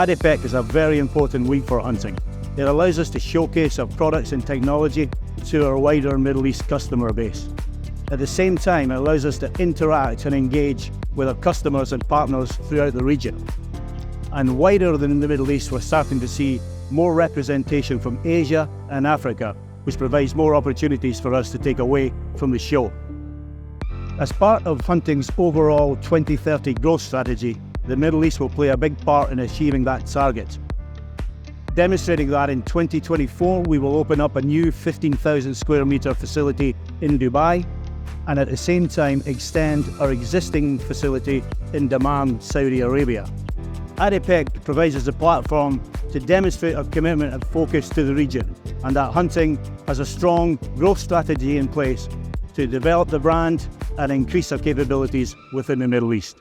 Adipec is a very important week for hunting. It allows us to showcase our products and technology to our wider Middle East customer base. At the same time, it allows us to interact and engage with our customers and partners throughout the region. And wider than in the Middle East, we're starting to see more representation from Asia and Africa, which provides more opportunities for us to take away from the show. As part of hunting's overall 2030 growth strategy, the Middle East will play a big part in achieving that target. Demonstrating that, in 2024, we will open up a new 15,000 square metre facility in Dubai, and at the same time extend our existing facility in Dammam, Saudi Arabia. Adipec provides us a platform to demonstrate our commitment and focus to the region, and that hunting has a strong growth strategy in place to develop the brand and increase our capabilities within the Middle East.